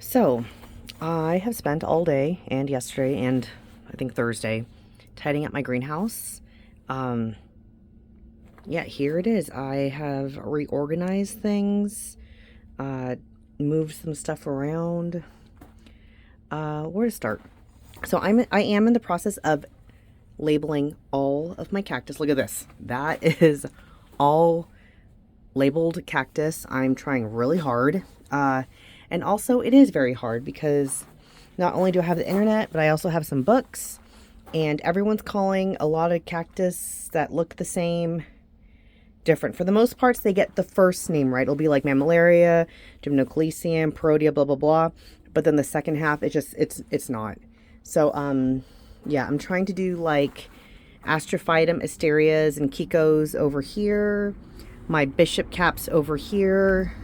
So, I have spent all day and yesterday and I think Thursday tidying up my greenhouse. Um, yeah, here it is. I have reorganized things, uh, moved some stuff around. Where to start? So I am in the process of labeling all of my cactus. Look at this. That is all labeled cactus. I'm trying really hard. And also, it is very hard because not only do I have the internet, but I also have some books, and everyone's calling a lot of cactus that look the same different. For the most parts, they get the first name right. It'll be like Mammillaria, Gymnocalycium, Parodia, blah blah blah. But then the second half, it's not. So yeah, I'm trying to do like Astrophytum, Asterias, and Kikos over here. My bishop caps over here.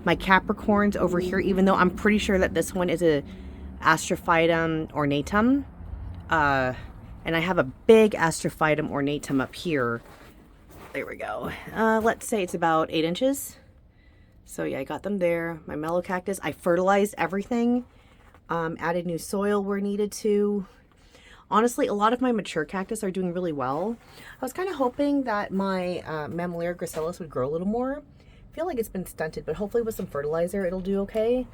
My Capricorns over here, even though I'm pretty sure that this one is a Astrophytum ornatum. And I have a big Astrophytum ornatum up here. There we go. Let's say it's about 8 inches. So yeah, I got them there. My mellow cactus. I fertilized everything. Added new soil where needed to. Honestly, a lot of my mature cactus are doing really well. I was kind of hoping that my Mammillaria gracilis would grow a little more. I feel like it's been stunted, but hopefully with some fertilizer it'll do okay.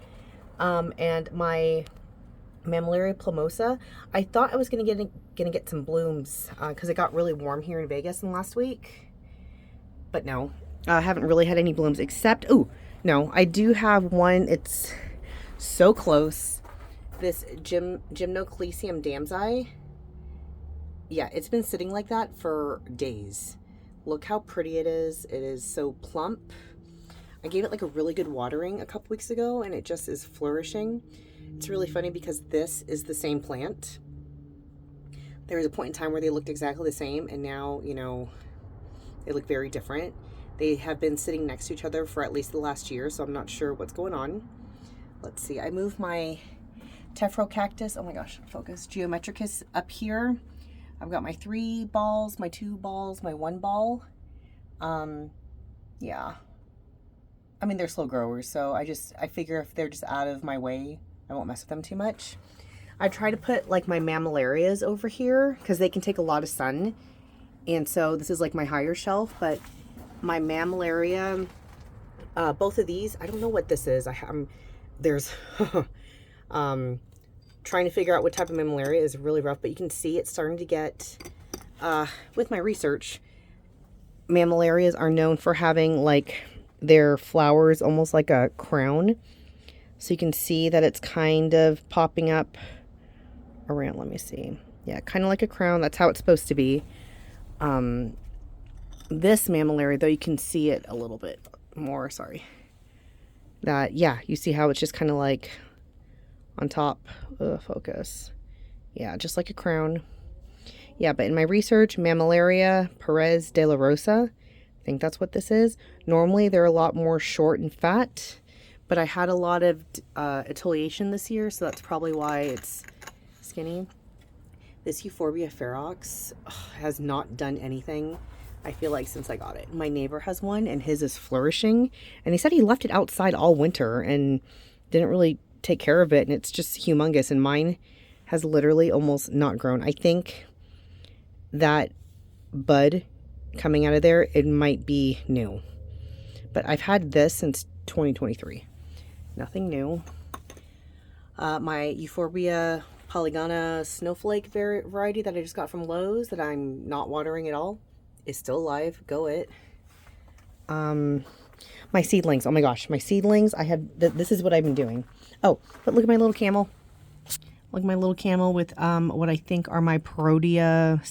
And my Mammillaria plumosa, I thought I was gonna get some blooms because it got really warm here in Vegas in last week. But no, I haven't really had any blooms except, oh, no, I do have one. It's so close. This Gymnocalycium damsi. Yeah, it's been sitting like that for days. Look how pretty it is. It is so plump. I gave it like a really good watering a couple weeks ago and it just is flourishing. It's really funny because this is the same plant. There was a point in time where they looked exactly the same and now, you know, they look very different. They have been sitting next to each other for at least the last year, so I'm not sure what's going on. Let's see, I moved my Tephro-cactus, oh my gosh, focus, Geometricus up here. I've got my 3 balls, my 2 balls, my 1 ball. Yeah. I mean, they're slow growers, so I figure if they're just out of my way, I won't mess with them too much. I try to put like my Mammillarias over here because they can take a lot of sun. And so this is like my higher shelf, but my Mammillaria, both of these, I don't know what this is. There's, trying to figure out what type of Mammillaria is really rough, but you can see it's starting to get, with my research, Mammillarias are known for having like their flowers almost like a crown. So you can see that it's kind of popping up around, let me see. Yeah, kind of like a crown. That's how it's supposed to be. This Mammillaria, though, you can see it a little bit more, sorry. That, yeah, you see how it's just kind of like on top. Focus. Yeah, just like a crown. Yeah, but in my research, Mammillaria Perez de la Rosa, I think that's what this is. Normally, they're a lot more short and fat, but I had a lot of etiolation this year, so that's probably why it's skinny. This Euphorbia ferox has not done anything, I feel like, since I got it. My neighbor has one, and his is flourishing, and he said he left it outside all winter and didn't really take care of it, and it's just humongous, and mine has literally almost not grown. I think that bud coming out of there, it might be new. But I've had this since 2023. Nothing new. My Euphorbia polygona snowflake variety that I just got from Lowe's that I'm not watering at all is still alive. Go it. My seedlings. Oh my gosh, my seedlings. I have this is what I've been doing. Oh, but look at my little camel. Look at my little camel with what I think are my Parodia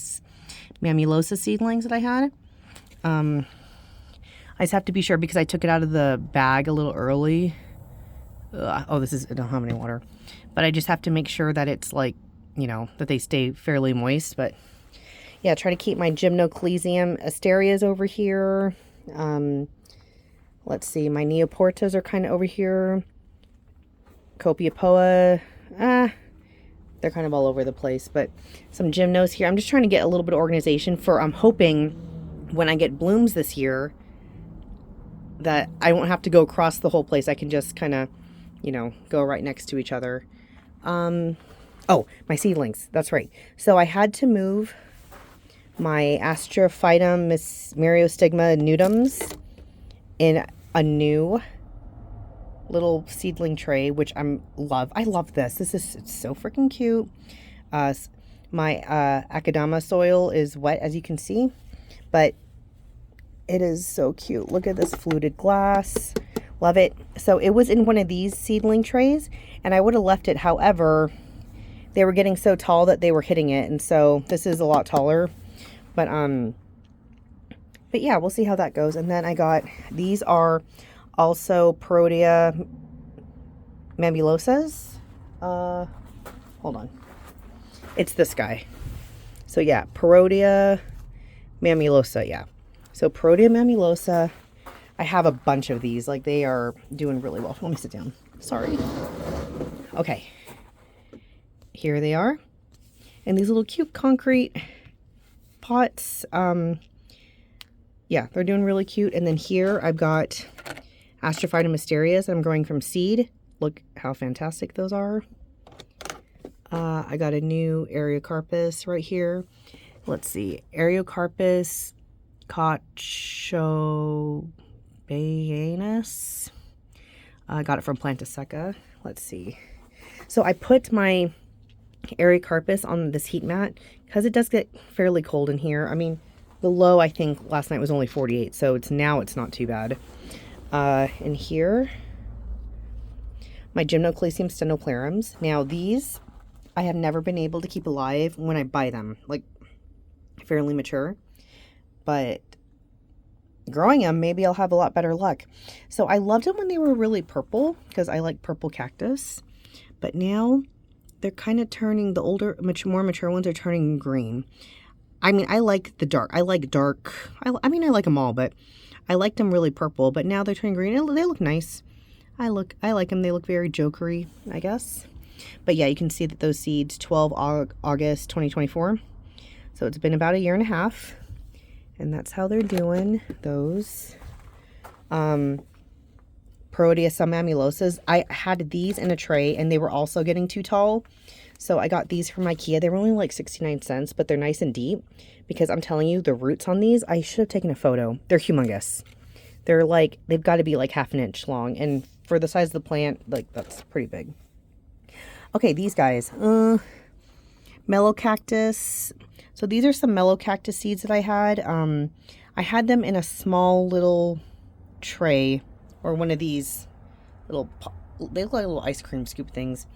mammulosa seedlings that I had. I just have to be sure because I took it out of the bag a little early. Oh, I don't have any water. But I just have to make sure that it's like, you know, that they stay fairly moist. But yeah, try to keep my Gymnocalycium asterias over here. Let's see, my Neoportas are kind of over here. Copiapoa, they're kind of all over the place. But some Gymnos here. I'm just trying to get a little bit of organization for, I'm hoping when I get blooms this year that I won't have to go across the whole place. I can just kind of you know, go right next to each other. Oh, my seedlings. That's right. So I had to move my Astrophytum Myriostigma nudums in a new little seedling tray, which I love this. This is so freaking cute. My Akadama soil is wet, as you can see, but it is so cute. Look at this fluted glass. Love it. So it was in one of these seedling trays, and I would have left it. However, they were getting so tall that they were hitting it, and so this is a lot taller. But yeah, we'll see how that goes. And then I got, these are also Parodia mamulosas. Hold on. It's this guy. So yeah, Parodia mamulosa, yeah. So Parodia mamulosa, I have a bunch of these. Like, they are doing really well. Let me sit down. Sorry. Okay. Here they are. And these little cute concrete pots. Yeah, they're doing really cute. And then here I've got Astrophytum mysterious. I'm growing from seed. Look how fantastic those are. I got a new Ariocarpus right here. Let's see. Ariocarpus Cochobayanus. I got it from Plantaseca. Let's see. So I put my Ariocarpus on this heat mat because it does get fairly cold in here. I mean, the low I think last night was only 48, so it's not too bad. In here, my Gymnoclasium stenoplorums. Now these I have never been able to keep alive when I buy them, like fairly mature, but growing them, maybe I'll have a lot better luck. So I loved them when they were really purple because I like purple cactus, but now they're kind of turning, the older, more mature ones are turning green. I mean, I like the dark. I like dark. I mean, I like them all, but I liked them really purple, but now they're turning green. They look nice. I like them. They look very jokery, I guess. But yeah, you can see that those seeds, 12 August 2024. So it's been about a year and a half. And that's how they're doing. Those. Parodia submamulosas. I had these in a tray, and they were also getting too tall. So I got these from IKEA. They were only like 69 cents, but they're nice and deep. Because I'm telling you, the roots on these, I should have taken a photo. They're humongous. They're like, they've got to be like half an inch long. And for the size of the plant, like, that's pretty big. Okay, these guys. Mellow cactus. So these are some mellow cactus seeds that I had. I had them in a small little tray, or one of these little, they look like little ice cream scoop things.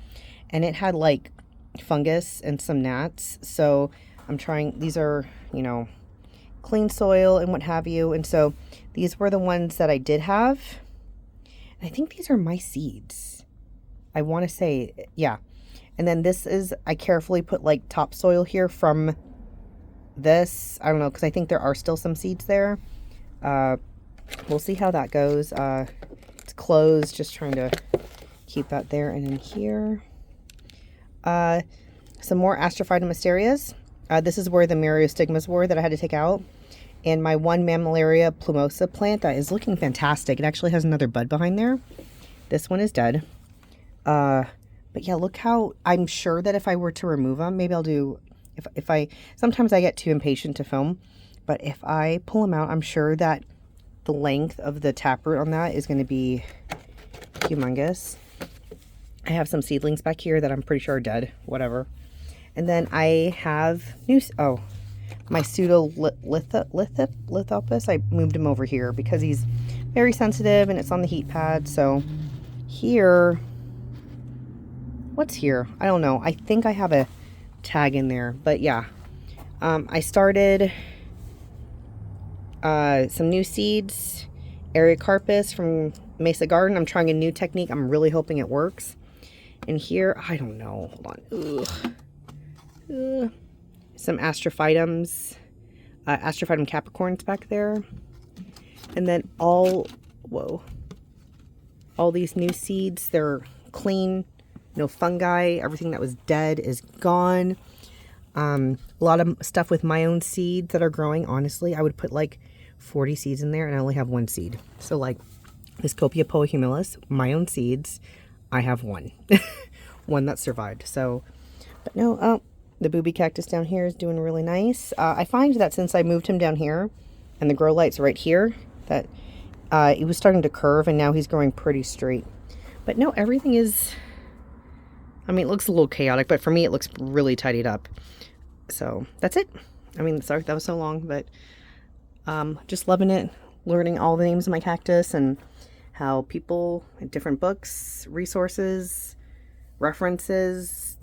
And it had like fungus and some gnats. So I'm trying, these are, you know, clean soil and what have you. And so these were the ones that I did have. And I think these are my seeds. I want to say, yeah. And then this is, I carefully put like topsoil here from this. I don't know, because I think there are still some seeds there. We'll see how that goes. It's closed, just trying to keep that there. And in here, some more Astrophytum mysterias. This is where the myriostigmas were that I had to take out. And my one Mammillaria plumosa plant that is looking fantastic. It actually has another bud behind there. This one is dead. But yeah, look how, I'm sure that if I were to remove them, maybe I'll do, sometimes I get too impatient to film, but if I pull them out, I'm sure that the length of the taproot on that is going to be humongous. I have some seedlings back here that I'm pretty sure are dead, whatever. And then I have my pseudo lithopus. I moved him over here because he's very sensitive and it's on the heat pad. So here, what's here? I don't know. I think I have a tag in there, but yeah. I started some new seeds, Ariocarpus from Mesa Garden. I'm trying a new technique. I'm really hoping it works. And here, I don't know. Hold on. Some Astrophytums, Astrophytum Capricorns back there. And then all these new seeds, they're clean, no fungi. Everything that was dead is gone. A lot of stuff with my own seeds that are growing. Honestly, I would put like 40 seeds in there and I only have one seed. So like this Copia poa humilis, my own seeds. I have one. One that survived. So, but no, oh, the booby cactus down here is doing really nice. I find that since I moved him down here and the grow light's right here, that he was starting to curve and now he's growing pretty straight. But no, everything is, I mean, it looks a little chaotic, but for me, it looks really tidied up. So that's it. I mean, sorry, that was so long, but just loving it, learning all the names of my cactus and how people, different books, resources, references,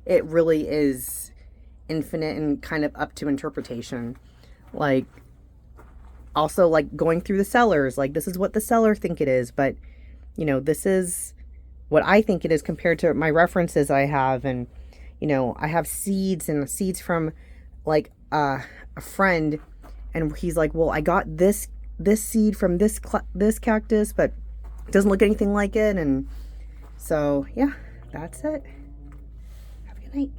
it really is infinite and kind of up to interpretation. Like, also, like, going through the sellers, like, this is what the seller think it is, but, you know, this is what I think it is compared to my references I have. And, you know, I have seeds and seeds from, like, a friend, and he's like, well, I got this seed from this cactus, but it doesn't look anything like it. And so, yeah, that's it. Have a good night.